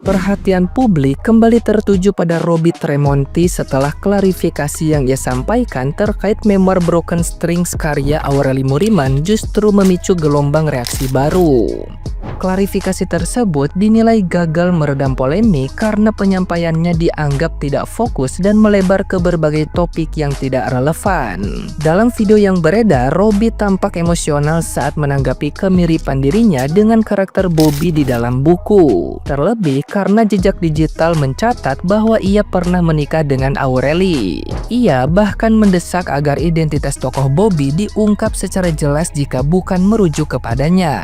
Perhatian publik kembali tertuju pada Robby Tremonti setelah klarifikasi yang ia sampaikan terkait memoir Broken Strings karya Aureli Muriman justru memicu gelombang reaksi baru. Klarifikasi tersebut dinilai gagal meredam polemik karena penyampaiannya dianggap tidak fokus dan melebar ke berbagai topik yang tidak relevan. Dalam video yang beredar, Robby tampak emosional saat menanggapi kemiripan dirinya dengan karakter Bobby di dalam buku. Terlebih karena jejak digital mencatat bahwa ia pernah menikah dengan Aureli. Ia bahkan mendesak agar identitas tokoh Bobby diungkap secara jelas jika bukan merujuk kepadanya.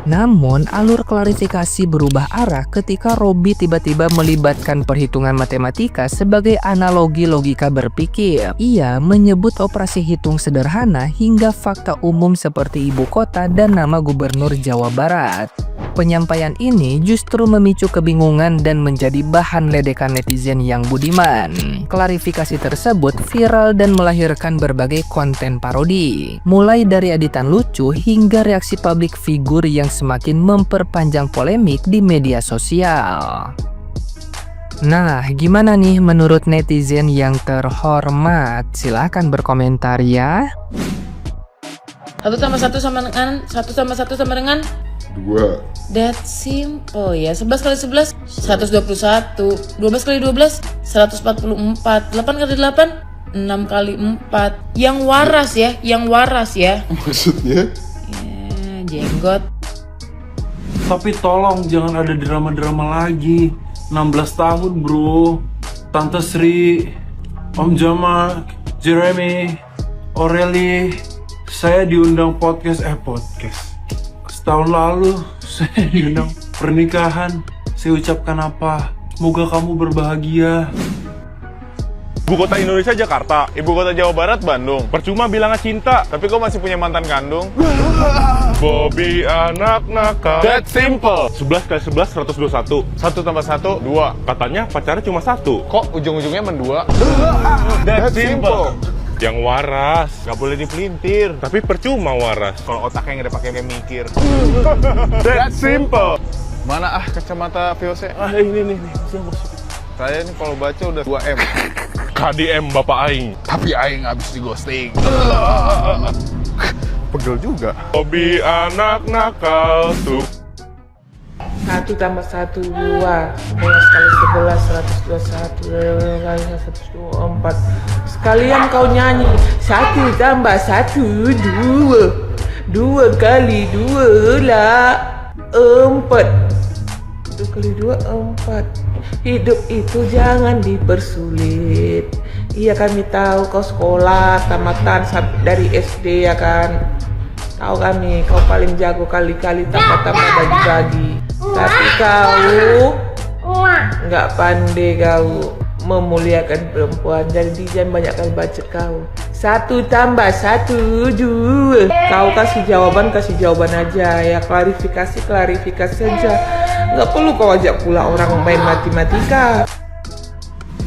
Namun, alur klarifikasi berubah arah ketika Robby tiba-tiba melibatkan perhitungan matematika sebagai analogi logika berpikir. Ia menyebut operasi hitung sederhana hingga fakta umum seperti ibu kota dan nama gubernur Jawa Barat. Penyampaian ini justru memicu kebingungan dan menjadi bahan ledekan netizen yang budiman. Klarifikasi tersebut viral dan melahirkan berbagai konten parodi, mulai dari editan lucu hingga reaksi publik figur yang semakin memperpanjang polemik di media sosial. Nah, gimana nih menurut netizen yang terhormat? Silahkan berkomentar ya. 1 tambah 1 sama dengan 1 tambah 1 sama dengan 2. That simple ya. 11 kali 11 121. 12 kali 12 144. 8 kali 8 6 kali 4. Yang waras ya, yang waras ya. Maksudnya? Ya, jenggot. Tapi tolong jangan ada drama-drama lagi. 16 tahun bro. Tante Sri, Om Jamal, Jeremy, Aureli. Saya diundang podcast. Setahun lalu saya diundang pernikahan. Saya ucapkan apa? Semoga kamu berbahagia. Ibu kota Indonesia Jakarta, ibu kota Jawa Barat Bandung. Percuma bilangnya cinta, tapi kok masih punya mantan kandung? Bobby anak nakal. That simple. 11 kali 11 121. 1 tambah 1 2. Katanya pacarnya cuma 1. Kok ujung-ujungnya mendua? That simple. Yang waras, nggak boleh dipelintir. Tapi percuma waras kalau otaknya nggak pakai mikir. That simple. Mana kacamata VOC? Ini nih. Saya ini kalau baca udah 2M. KDM Bapak Aing. Tapi Aing habis di ghosting. Pegel juga. Bobby anak nakal tuh. 1 tambah 1 2. 11 kali 11 121. 124. Sekalian kau nyanyi. 1 tambah 1 2. 2 kali 2 lah 4. 2 kali 2 4. Hidup itu jangan dipersulit. Iya, kami tahu kau sekolah tamatan dari SD ya kan. Tahu kami kau paling jago kali-kali tambah-tambah bagi-bagi. Tapi kau nggak pandai kau memuliakan perempuan. Jadi jangan banyak kali baca kau. 1 tambah 1 2. Kau kasih jawaban aja ya. Klarifikasi aja. Nggak perlu kau ajak pula orang main matematika.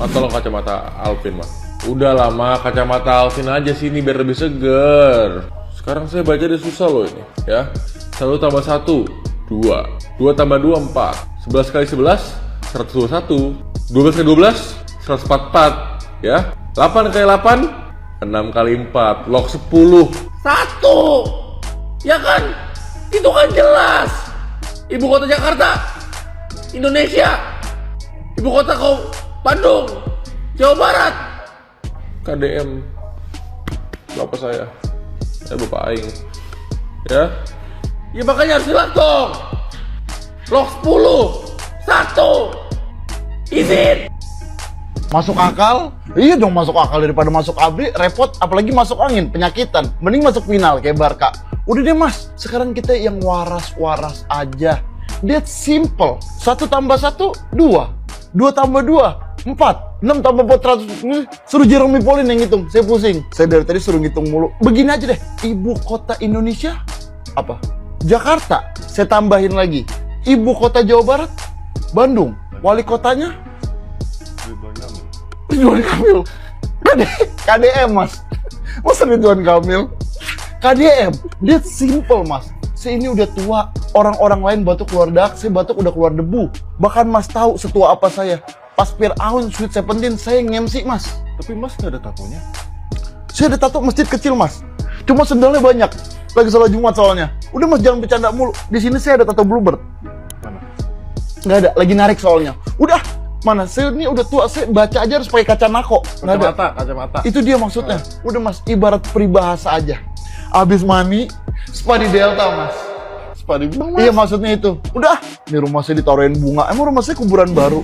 Tolong kacamata Alvin mas. Udah lama kacamata Alvin aja sini biar lebih seger. Sekarang saya baca dia susah loh ini ya. 1 tambah 1 2. 2 tambah 2 4. 11 kali 11 121. 12 kali 12 144 ya. 8 kali 8 6 kali 4 log 10 1 ya kan, itu kan jelas. Ibu kota Jakarta Indonesia, ibu kota kau Bandung Jawa Barat. KDM bapak saya bapak Aing ya makanya harus jelas dong. Log 10 1 izin. Masuk akal? Iya dong, masuk akal. Daripada masuk abri, repot, apalagi masuk angin, penyakitan. Mending masuk final kayak Barca. Udah deh mas, sekarang kita yang waras-waras aja. That simple. 1 tambah 1 2. 2 tambah 2 4. 6 tambah 400. Suruh Jeremy Pauline yang ngitung, saya pusing. Saya dari tadi suruh ngitung mulu. Begini aja deh, ibu kota Indonesia apa? Jakarta. Saya tambahin lagi, ibu kota Jawa Barat Bandung. Wali kotanya Ridwan Kamil. KDM mas. Masa Ridwan Kamil? KDM. That simple mas. Saya ini udah tua, orang-orang lain batuk keluar dak, saya batuk udah keluar debu. Bahkan Mas tahu setua apa saya. Pas Fir'aun Sweet Seventeen saya nge-MC, Mas. Tapi Mas nggak ada tatonya? Saya ada tato masjid kecil, Mas. Cuma sendalnya banyak. Lagi sholat Jumat soalnya. Udah Mas, jangan bercanda mulu. Di sini saya ada tato bluebird. Mana? Nggak ada, lagi narik soalnya. Udah, mana? Saya ini udah tua, saya baca aja harus pakai kaca nako. Nggak ada. Kacamata. Itu dia maksudnya. Udah Mas, ibarat peribahasa aja. Abis mani, spa di Delta, Mas. Sepadi bilang, Mas. Iya maksudnya itu. Udah, ini rumah saya ditaruhin bunga. Emang rumah saya kuburan baru.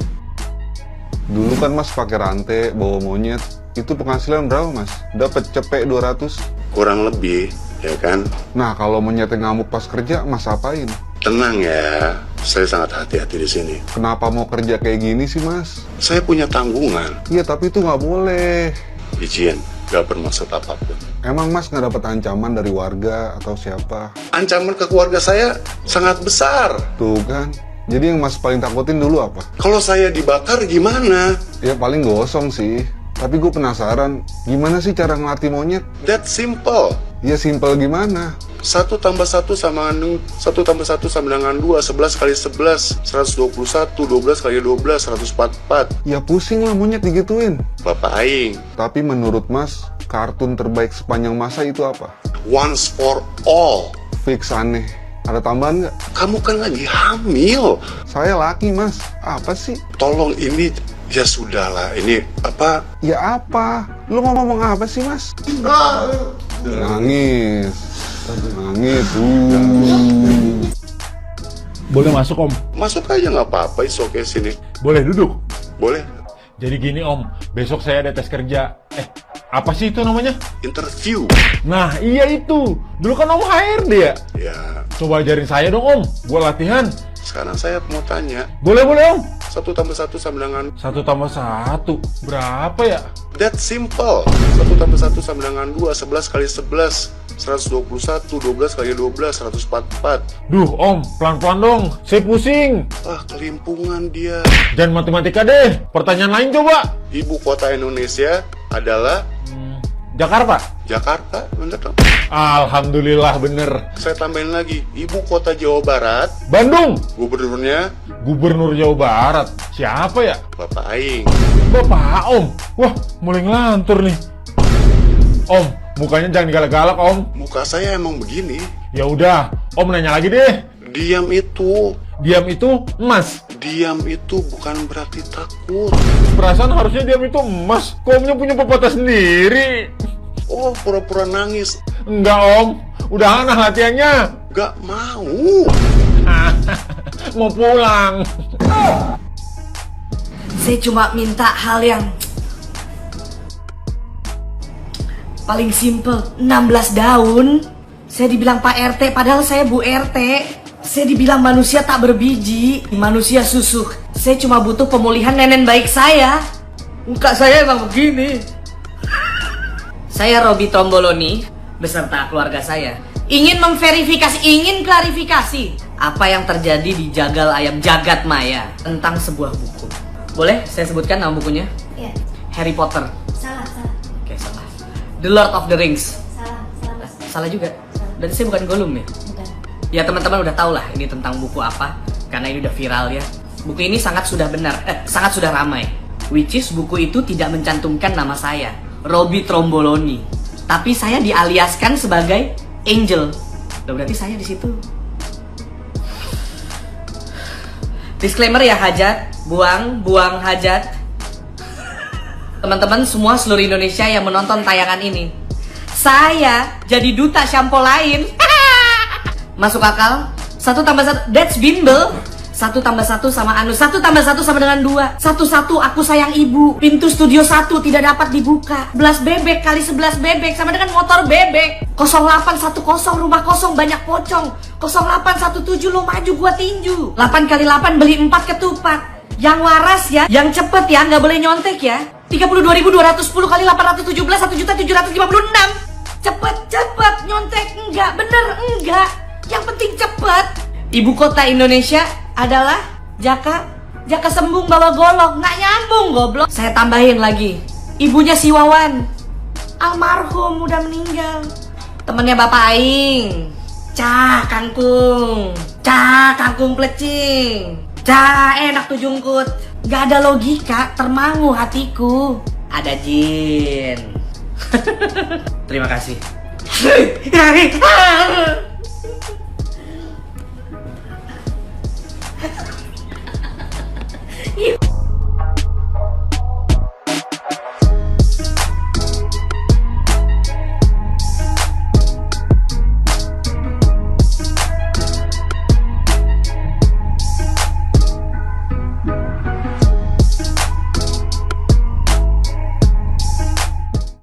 Dulu kan Mas pakai rantai, bawa monyet. Itu penghasilan berapa Mas? Dapat cepek 200. Kurang lebih, ya kan? Nah, kalau monyetnya ngamuk pas kerja, Mas apain? Tenang ya, saya sangat hati-hati di sini. Kenapa mau kerja kayak gini sih Mas? Saya punya tanggungan, Iya, tapi itu nggak boleh. izin, gak bermaksud apapun. Emang Mas nggak dapat ancaman dari warga atau siapa? Ancaman ke keluarga saya sangat besar. Tuh kan. Jadi yang Mas paling takutin dulu apa? Kalau saya dibakar gimana? Ya paling gosong sih. Tapi gue penasaran, gimana sih cara ngelatih monyet? That simple. Ya simpel gimana? 1 tambah 1 sama 1 tambah 1 sama dengan 2, 11 kali 11, 121, 12 kali 12, 144. Ya pusing lah monyet digituin. Bapak Aing, Tapi menurut Mas, kartun terbaik sepanjang masa itu apa? once for all. Fix aneh. Ada tambahan nggak? Kamu kan lagi hamil. Saya laki Mas. Apa sih? Tolong ini, ya sudahlah, ini apa? Ya apa? Lu ngomong apa sih Mas? Nangis. Nangis. Boleh masuk Om? Masuk aja nggak apa-apa, it's okay sini. Boleh duduk? Boleh. Jadi gini Om, besok saya ada tes kerja. Apa sih itu namanya? Interview. Nah iya itu, dulu kan Om HRD ya? Ya, Coba ajarin saya dong Om, gua latihan. sekarang saya mau tanya. Boleh Om? 1 tambah 1 sama dengan... 1 tambah 1, berapa ya? That simple. 1 tambah 1 sama dengan 2, 11 kali 11, 121, 12 kali 12, 144. Duh Om, pelan-pelan dong, saya pusing. Ah, kelimpungan dia. Jangan matematika deh, pertanyaan lain coba. Ibu kota Indonesia adalah Jakarta? Jakarta, bener dong? Alhamdulillah bener. Saya tambahin lagi, ibu kota Jawa Barat, Bandung? gubernurnya Gubernur Jawa Barat? Siapa ya? Bapak Aing. Bapak Om? Wah, mulai ngelantur nih. Om, mukanya jangan galak-galak Om. Muka saya emang begini. Ya udah, Om nanya lagi deh. Diam itu. Diam itu emas. Diam itu bukan berarti takut. Perasaan harusnya diam itu emas. Kok Omnya punya pepatah sendiri? Oh, pura-pura nangis. Enggak Om, udah aneh latihannya. Gak mau. Mau pulang. Saya cuma minta hal yang paling simple, 16 daun. Saya dibilang Pak RT, padahal saya Bu RT. Saya dibilang manusia tak berbiji, manusia susuh. Saya cuma butuh pemulihan nenek baik saya. Muka saya emang begini. Saya Robi Tromboloni beserta keluarga saya ingin memverifikasi, ingin klarifikasi apa yang terjadi di Jagal Ayam Jagat Maya tentang sebuah buku. Boleh saya sebutkan nama bukunya? Iya. Harry Potter. Salah. Oke, salah. The Lord of the Rings. Salah. Salah juga. Dan saya bukan Gollum ya? Bukan. Ya teman-teman udah tau lah ini tentang buku apa, karena ini udah viral ya. Buku ini sangat sudah benar, sangat sudah ramai. Which is buku itu tidak mencantumkan nama saya, Robi Tromboloni, tapi saya dialiaskan sebagai Angel. Loh, berarti saya di situ. Disclaimer ya hajat, buang hajat. Teman-teman semua seluruh Indonesia yang menonton tayangan ini, saya jadi duta shampoo lain. Masuk akal? 1 tambah 1, that's bimbel. 1 tambah 1 sama anu, 1 tambah 1 sama dengan 2. 1 aku sayang ibu. Pintu studio 1 tidak dapat dibuka. 11 bebek kali 11 bebek sama dengan motor bebek. 0810 rumah kosong banyak pocong. 0817 lo maju gua tinju. 8 kali 8 beli 4 ketupat. Yang waras ya, yang cepet ya, nggak boleh nyontek ya. 32.210 kali 817 1.756. Cepet nyontek enggak, bener enggak. Yang penting cepet. Ibu kota Indonesia adalah Jaka Sembung bawa golok. Nggak nyambung goblok. Saya tambahin lagi, ibunya si Wawan almarhum udah meninggal. Temennya Bapak Aing. Cah kangkung plecing. Cah enak tuh jungkut. Gak ada logika, termangu hatiku. Ada jin. Terima kasih.